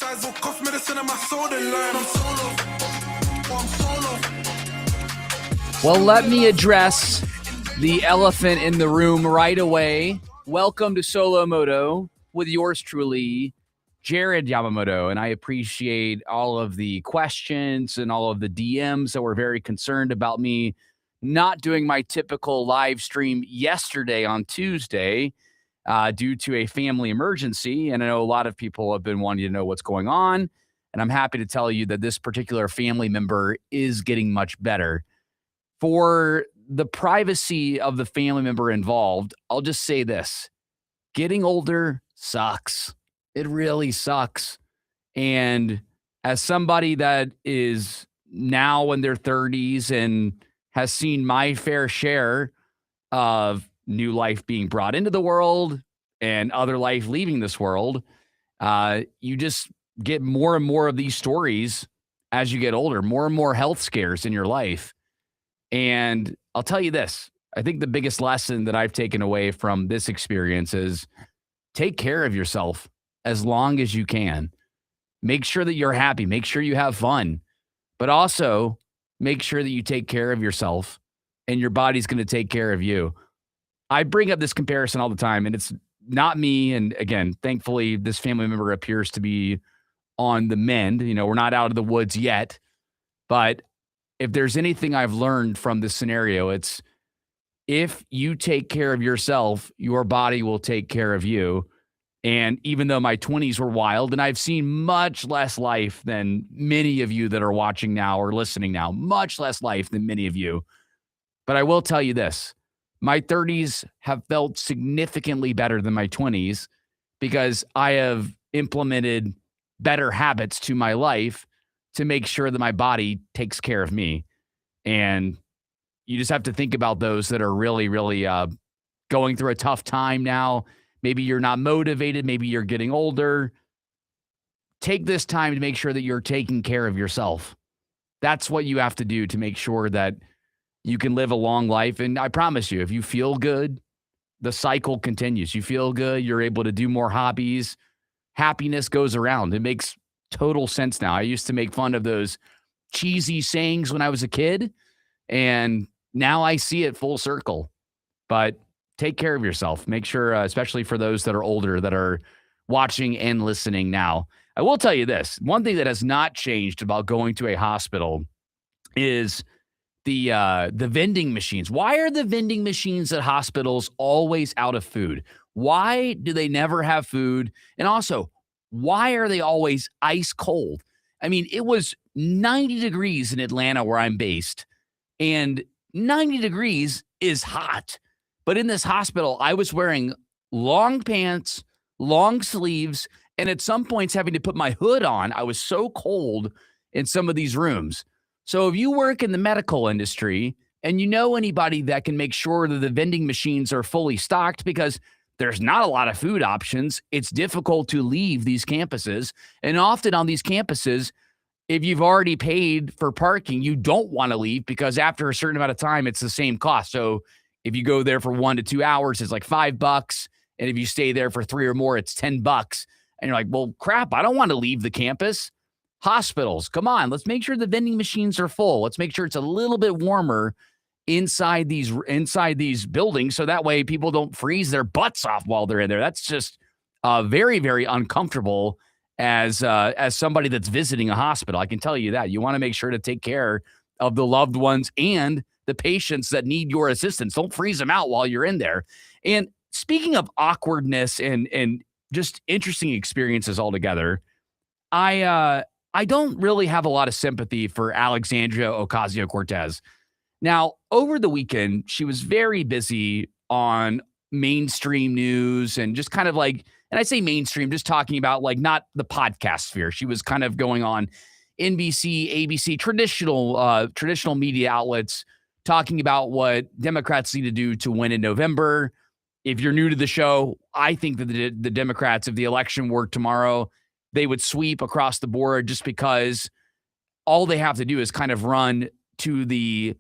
guys will cough medicine in my soda line. I'm solo. I'm solo. Well, let me address the elephant in the room right away. Welcome to Solo Moto with yours truly, Jared Yamamoto. And I appreciate all of the questions and all of the DMs that were very concerned about me not doing my typical live stream yesterday on Tuesday due to a family emergency. And I know a lot of people have been wanting to know what's going on. And I'm happy to tell you that this particular family member is getting much better. For the privacy of the family member involved, I'll just say this. Getting older sucks. It really sucks. And as somebody that is now in their 30s and has seen my fair share of new life being brought into the world and other life leaving this world, you just get more and more of these stories as you get older, more and more health scares in your life. And I'll tell you this, I think the biggest lesson that I've taken away from this experience is take care of yourself as long as you can. Make sure that you're happy. Make sure you have fun, but also make sure that you take care of yourself and your body's going to take care of you. I bring up this comparison all the time, and it's not me. And again, thankfully, this family member appears to be on the mend. You know, we're not out of the woods yet, but if there's anything I've learned from this scenario, it's if you take care of yourself, your body will take care of you. And even though my 20s were wild, and I've seen much less life than many of you that are watching now or listening now, much less life than many of you. But I will tell you this, my 30s have felt significantly better than my 20s because I have implemented better habits to my life to make sure that my body takes care of me. And you just have to think about those that are really, really going through a tough time now. Maybe you're not motivated. Maybe you're getting older. Take this time to make sure that you're taking care of yourself. That's what you have to do to make sure that you can live a long life. And I promise you, if you feel good, the cycle continues. You feel good, you're able to do more hobbies. Happiness goes around. It makes total sense now. I used to make fun of those cheesy sayings when I was a kid, and now I see it full circle. But take care of yourself. Make sure, especially for those that are older that are watching and listening now. I will tell you this. One thing that has not changed about going to a hospital is the vending machines. Why are the vending machines at hospitals always out of food? Why do they never have food? And also, why are they always ice cold? I mean, it was 90 degrees in Atlanta where I'm based, and 90 degrees is hot. But in this hospital, I was wearing long pants, long sleeves, and at some points having to put my hood on. I was so cold in some of these rooms. So if you work in the medical industry and you know anybody that can make sure that the vending machines are fully stocked, because there's not a lot of food options, it's difficult to leave these campuses. And often on these campuses, if you've already paid for parking, you don't want to leave because after a certain amount of time, it's the same cost. So if you go there for 1 to 2 hours, it's like $5. And if you stay there for 3 or more, it's $10. And you're like, well, crap, I don't want to leave the campus. Hospitals, come on, let's make sure the vending machines are full. Let's make sure it's a little bit warmer inside these buildings, so that way people don't freeze their butts off while they're in there. That's just very, very uncomfortable as somebody that's visiting a hospital. I can tell you that. You want to make sure to take care of the loved ones and the patients that need your assistance. Don't freeze them out while you're in there. And speaking of awkwardness and just interesting experiences altogether, I don't really have a lot of sympathy for Alexandria Ocasio-Cortez. Now, over the weekend, she was very busy on mainstream news and just kind of like, and I say mainstream, just talking about like not the podcast sphere. She was kind of going on NBC, ABC, traditional media outlets, talking about what Democrats need to do to win in November. If you're new to the show, I think that the Democrats, if the election were tomorrow, they would sweep across the board just because all they have to do is kind of run to the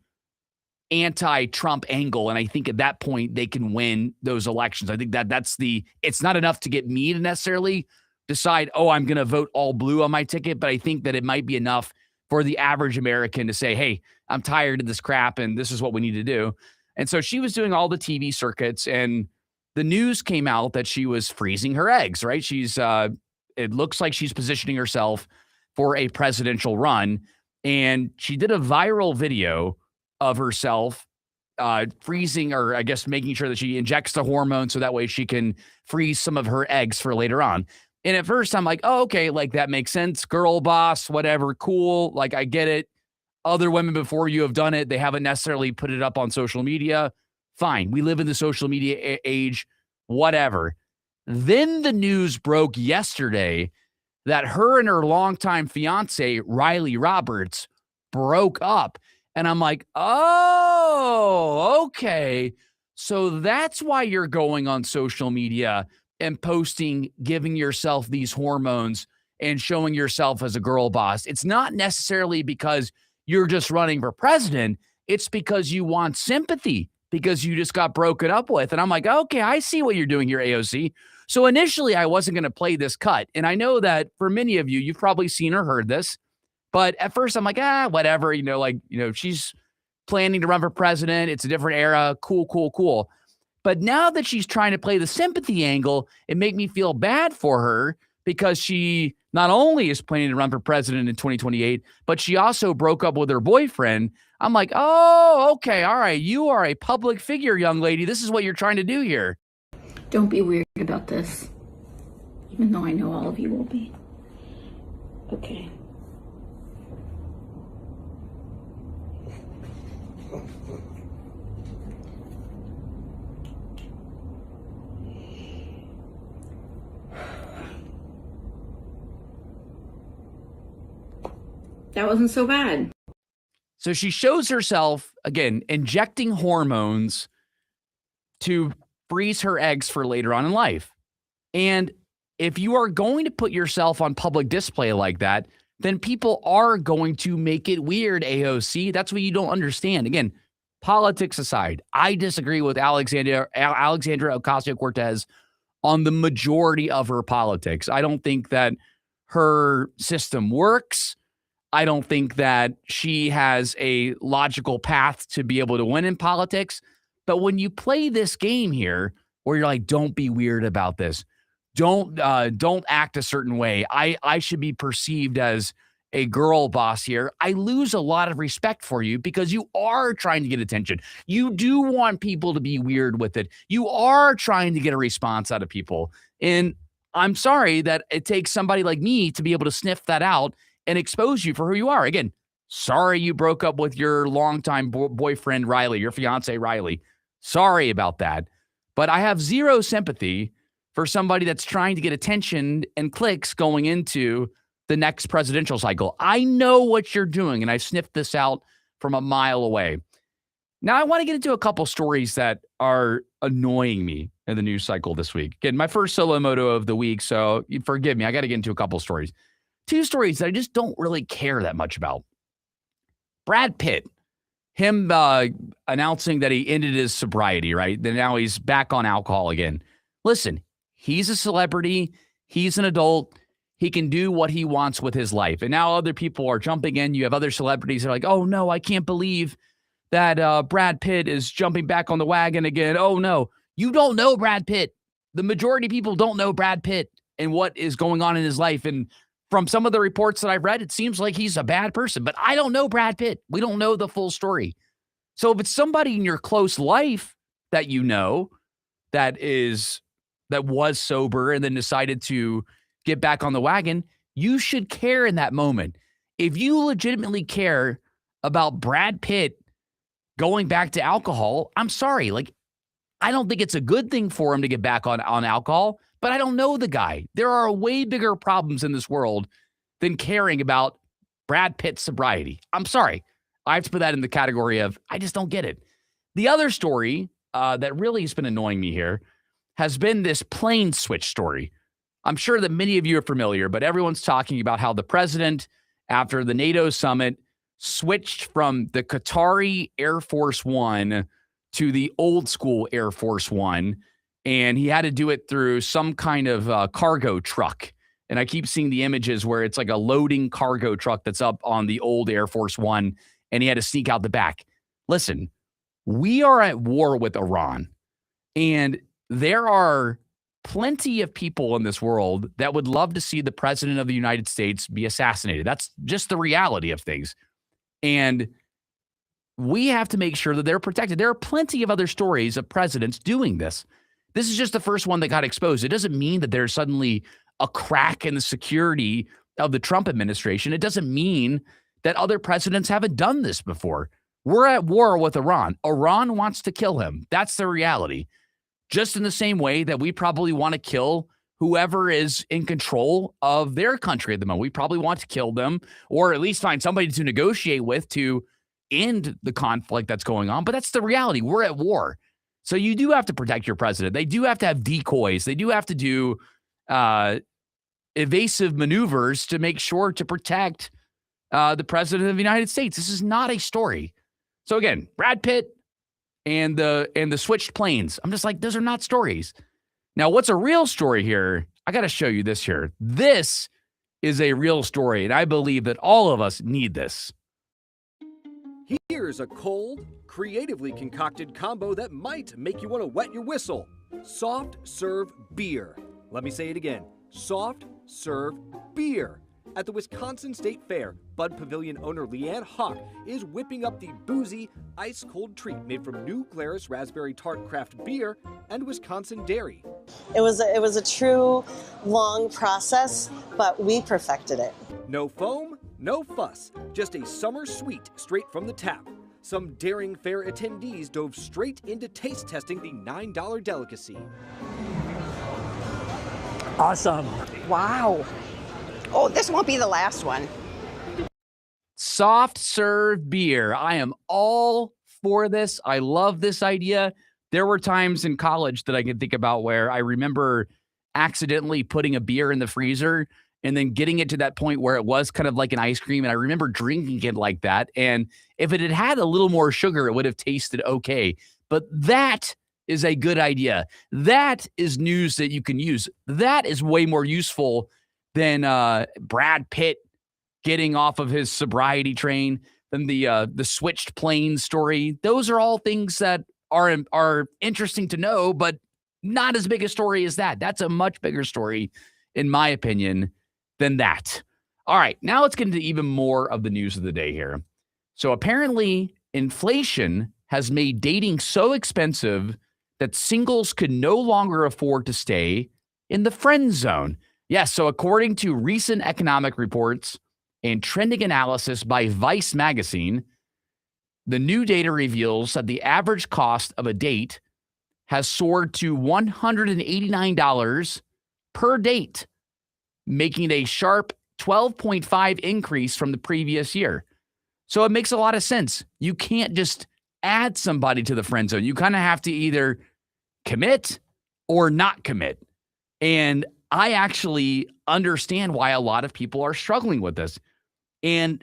anti-Trump angle. And I think at that point, they can win those elections. I think it's not enough to get me to necessarily decide, oh, I'm going to vote all blue on my ticket, but I think that it might be enough for the average American to say, hey, I'm tired of this crap and this is what we need to do. And so she was doing all the TV circuits, and the news came out that she was freezing her eggs, right? It looks like she's positioning herself for a presidential run. And she did a viral video of herself freezing, or I guess making sure that she injects the hormone so that way she can freeze some of her eggs for later on. And at first I'm like, oh, okay, like that makes sense. Girl boss, whatever, cool. Like I get it. Other women before you have done it. They haven't necessarily put it up on social media. Fine. We live in the social media age, whatever. Then the news broke yesterday that her and her longtime fiance, Riley Roberts, broke up. And I'm like, oh, okay. So that's why you're going on social media and posting, giving yourself these hormones and showing yourself as a girl boss. It's not necessarily because you're just running for president. It's because you want sympathy because you just got broken up with. And I'm like, okay, I see what you're doing here, AOC. So initially I wasn't going to play this cut. And I know that for many of you, you've probably seen or heard this. But at first I'm like, whatever, she's planning to run for president. It's a different era. Cool. But now that she's trying to play the sympathy angle, it made me feel bad for her because she not only is planning to run for president in 2028, but she also broke up with her boyfriend. I'm like, oh, okay. All right. You are a public figure, young lady. This is what you're trying to do here. Don't be weird about this, even though I know all of you will be. Okay. That wasn't so bad. So she shows herself, again, injecting hormones to freeze her eggs for later on in life. And if you are going to put yourself on public display like that, then people are going to make it weird, AOC. That's what you don't understand. Again, politics aside, I disagree with Alexandria Ocasio-Cortez on the majority of her politics. I don't think that her system works. I don't think that she has a logical path to be able to win in politics. But when you play this game here, where you're like, don't be weird about this, don't act a certain way, I should be perceived as a girl boss here, I lose a lot of respect for you because you are trying to get attention. You do want people to be weird with it. You are trying to get a response out of people. And I'm sorry that it takes somebody like me to be able to sniff that out and expose you for who you are. Again, sorry you broke up with your longtime boyfriend, Riley, your fiance, Riley. Sorry about that. But I have zero sympathy for somebody that's trying to get attention and clicks going into the next presidential cycle. I know what you're doing, and I sniffed this out from a mile away. Now, I want to get into a couple stories that are annoying me in the news cycle this week. Again, my first solo moto of the week, so forgive me. I got to get into a couple stories. Two stories that I just don't really care that much about. Brad Pitt, him announcing that he ended his sobriety, right? Then now he's back on alcohol again. Listen, he's a celebrity. He's an adult. He can do what he wants with his life. And now other people are jumping in. You have other celebrities that are like, oh, no, I can't believe that Brad Pitt is jumping back on the wagon again. Oh, no, you don't know Brad Pitt. The majority of people don't know Brad Pitt and what is going on in his life. And from some of the reports that I've read, it seems like he's a bad person. But I don't know Brad Pitt. We don't know the full story. So if it's somebody in your close life that you know that was sober and then decided to get back on the wagon, you should care in that moment. If you legitimately care about Brad Pitt going back to alcohol, I'm sorry. Like, I don't think it's a good thing for him to get back on alcohol, but I don't know the guy. There are way bigger problems in this world than caring about Brad Pitt's sobriety. I'm sorry. I have to put that in the category of, I just don't get it. The other story that really has been annoying me here has been this plane switch story. I'm sure that many of you are familiar, but everyone's talking about how the president, after the NATO summit, switched from the Qatari Air Force One to the old school Air Force One, and he had to do it through some kind of cargo truck. And I keep seeing the images where it's like a loading cargo truck that's up on the old Air Force One, and he had to sneak out the back. Listen, we are at war with Iran, and there are plenty of people in this world that would love to see the president of the United States be assassinated. That's just the reality of things. And we have to make sure that they're protected. There are plenty of other stories of presidents doing this. This is just the first one that got exposed. It doesn't mean that there's suddenly a crack in the security of the Trump administration. It doesn't mean that other presidents haven't done this before. We're at war with Iran. Iran wants to kill him. That's the reality. Just in the same way that we probably want to kill whoever is in control of their country at the moment. We probably want to kill them, or at least find somebody to negotiate with to end the conflict that's going on. But that's the reality. We're at war. So you do have to protect your president. They do have to have decoys. They do have to do evasive maneuvers to make sure to protect the president of the United States. This is not a story. So again, Brad Pitt and the switched planes. I'm just like, those are not stories. Now, what's a real story here? I got to show you this here. This is a real story, and I believe that all of us need this. Here's a cold, creatively concocted combo that might make you want to wet your whistle. Soft serve beer. Let me say it again. Soft serve beer. At the Wisconsin State Fair, Bud Pavilion owner Leanne Hawk is whipping up the boozy, ice-cold treat made from New Glarus Raspberry Tart Craft Beer and Wisconsin Dairy. It was a true, long process, but we perfected it. No foam, no fuss, just a summer sweet straight from the tap. Some daring fair attendees dove straight into taste testing the $9 delicacy. Awesome. Wow. Oh, this won't be the last one. Soft serve beer. I am all for this. I love this idea. There were times in college that I can think about where I remember accidentally putting a beer in the freezer and then getting it to that point where it was kind of like an ice cream. And I remember drinking it like that. And if it had had a little more sugar, it would have tasted okay. But that is a good idea. That is news that you can use. That is way more useful than Brad Pitt getting off of his sobriety train, than the switched plane story. Those are all things that are interesting to know, but not as big a story as that. That's a much bigger story, in my opinion, than that. All right, now let's get into even more of the news of the day here. So apparently, inflation has made dating so expensive that singles could no longer afford to stay in the friend zone. Yes, so according to recent economic reports and trending analysis by Vice magazine, the new data reveals that the average cost of a date has soared to $189 per date, making it a sharp 12.5 increase from the previous year. So it makes a lot of sense. You can't just add somebody to the friend zone. You kind of have to either commit or not commit. And I actually understand why a lot of people are struggling with this. And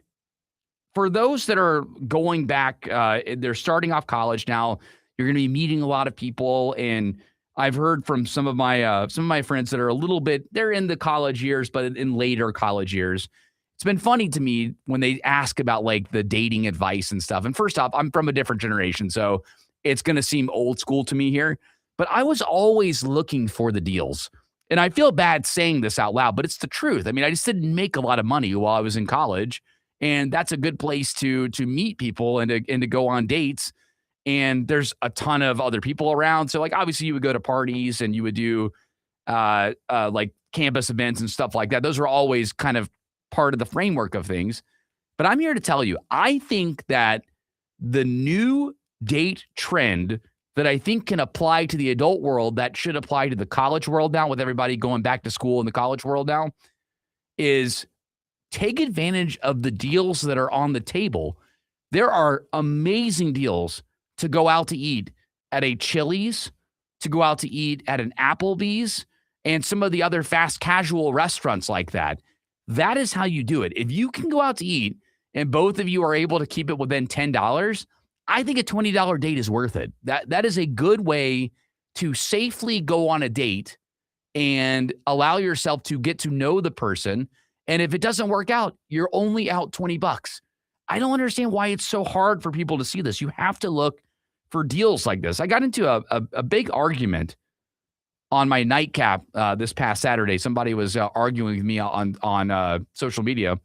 for those that are going back, they're starting off college now, you're going to be meeting a lot of people. And I've heard from some of my friends that are a little bit, they're in the college years, but in later college years. It's been funny to me when they ask about like the dating advice and stuff. And first off, I'm from a different generation, so it's going to seem old school to me here. But I was always looking for the deals. And I feel bad saying this out loud, but it's the truth. I mean, I just didn't make a lot of money while I was in college. And that's a good place to meet people and to go on dates. And there's a ton of other people around. So like, obviously you would go to parties and you would do like campus events and stuff like that. Those are always kind of part of the framework of things. But I'm here to tell you, I think that the new date trend that I think can apply to the adult world, that should apply to the college world now, with everybody going back to school in the college world now, is take advantage of the deals that are on the table. There are amazing deals to go out to eat at a Chili's, to go out to eat at an Applebee's, and some of the other fast casual restaurants like that. That is how you do it. If you can go out to eat and both of you are able to keep it within $10, I think a $20 date is worth it. That is a good way to safely go on a date and allow yourself to get to know the person. And if it doesn't work out, you're only out $20. I don't understand why it's so hard for people to see this. You have to look for deals like this. I got into a big argument on my nightcap this past Saturday. Somebody was arguing with me on social media,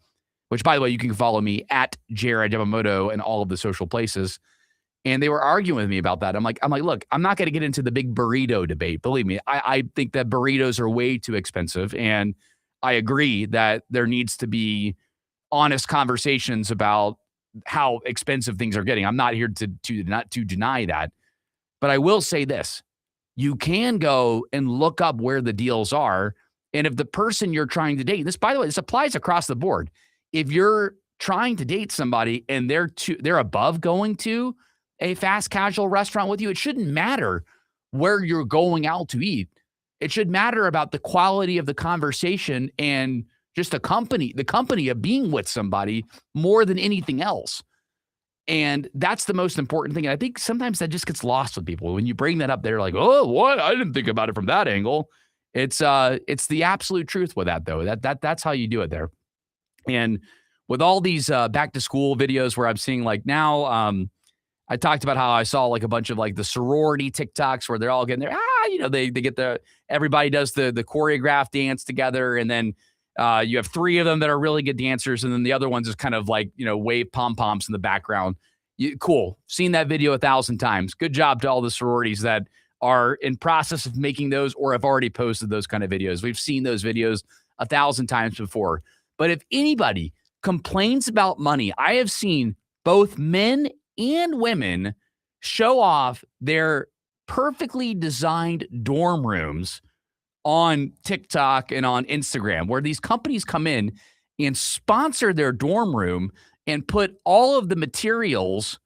which, by the way, you can follow me at Jared Yamamoto and all of the social places. And they were arguing with me about that. I'm like, look, I'm not going to get into the big burrito debate. Believe me, I think that burritos are way too expensive. And I agree that there needs to be honest conversations about how expensive things are getting. I'm not here to deny that. But I will say this. You can go and look up where the deals are. And if the person you're trying to date, this, by the way, this applies across the board. If you're trying to date somebody and they're above going to a fast casual restaurant with you, it shouldn't matter where you're going out to eat. It should matter about the quality of the conversation and just the company of being with somebody more than anything else. And that's the most important thing. And I think sometimes that just gets lost with people. When you bring that up, they're like, oh, what? I didn't think about it from that angle. It's the absolute truth with that, though. That's how you do it there. And with all these back to school videos where I'm seeing like now, I talked about how I saw like a bunch of like the sorority TikToks where they're all getting there. They get everybody does the choreographed dance together. And then you have three of them that are really good dancers. And then the other ones is kind of like, wave pom-poms in the background. Cool. Seen that video 1,000 times. Good job to all the sororities that are in process of making those or have already posted those kind of videos. We've seen those videos 1,000 times before. But if anybody complains about money, I have seen both men and women show off their perfectly designed dorm rooms on TikTok and on Instagram, where these companies come in and sponsor their dorm room and put all of the materials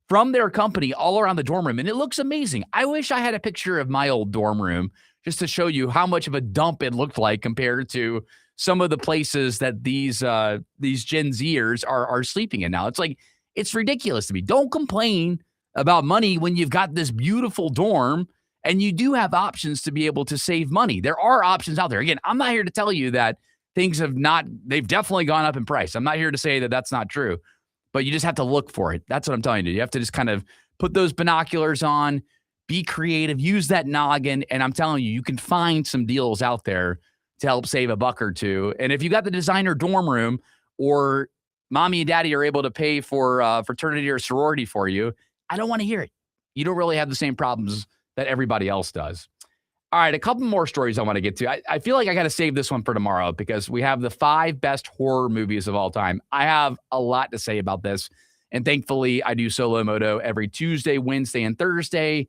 from their company all around the dorm room. And it looks amazing. I wish I had a picture of my old dorm room just to show you how much of a dump it looked like compared to some of the places that these Gen Zers are sleeping in now. It's like, it's ridiculous to me. Don't complain about money when you've got this beautiful dorm and you do have options to be able to save money. There are options out there. Again, I'm not here to tell you that things they've definitely gone up in price. I'm not here to say that that's not true, but you just have to look for it. That's what I'm telling you. You have to just kind of put those binoculars on, be creative, use that noggin. And I'm telling you, you can find some deals out there to help save $1 or $2. And if you got the designer dorm room or mommy and daddy are able to pay for fraternity or sorority for you, I don't want to hear it. You don't really have the same problems that everybody else does. All right, a couple more stories I want to get to. I feel like I got to save this one for tomorrow because we have the 5 best horror movies of all time. I have a lot to say about this. And thankfully, I do Solo Moto every Tuesday, Wednesday, and Thursday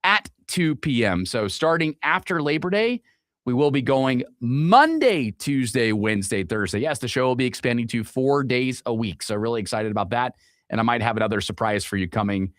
at 2 p.m. So starting after Labor Day, we will be going Monday, Tuesday, Wednesday, Thursday. Yes, the show will be expanding to 4 days a week. So really excited about that. And I might have another surprise for you coming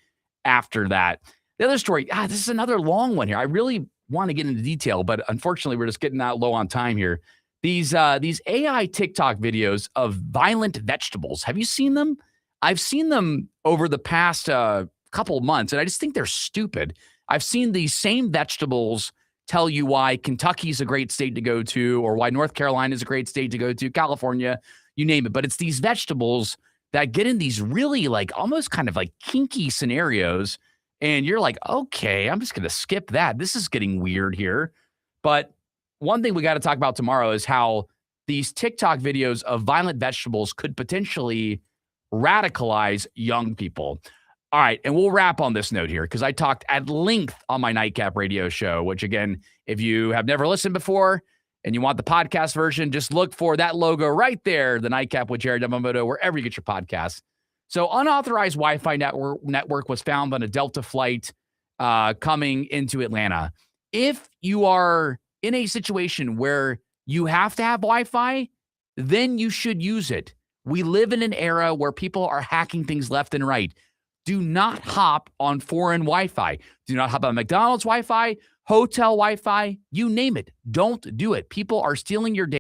after that. The other story, this is another long one here. I really want to get into detail, but unfortunately, we're just getting out low on time here. These AI TikTok videos of violent vegetables. Have you seen them? I've seen them over the past couple of months, and I just think they're stupid. I've seen these same vegetables tell you why Kentucky's a great state to go to or why North Carolina is a great state to go to, California, you name it. But it's these vegetables that get in these really like almost kind of like kinky scenarios. And you're like, okay, I'm just going to skip that. This is getting weird here. But one thing we got to talk about tomorrow is how these TikTok videos of violent vegetables could potentially radicalize young people. All right, and we'll wrap on this note here because I talked at length on my Nightcap radio show, which again, if you have never listened before and you want the podcast version, just look for that logo right there, the Nightcap with Jared Yamamoto, wherever you get your podcasts. So unauthorized Wi-Fi network was found on a Delta flight coming into Atlanta. If you are in a situation where you have to have Wi-Fi, then you should use it. We live in an era where people are hacking things left and right. Do not hop on foreign Wi-Fi. Do not hop on McDonald's Wi-Fi, hotel Wi-Fi, you name it. Don't do it. People are stealing your data.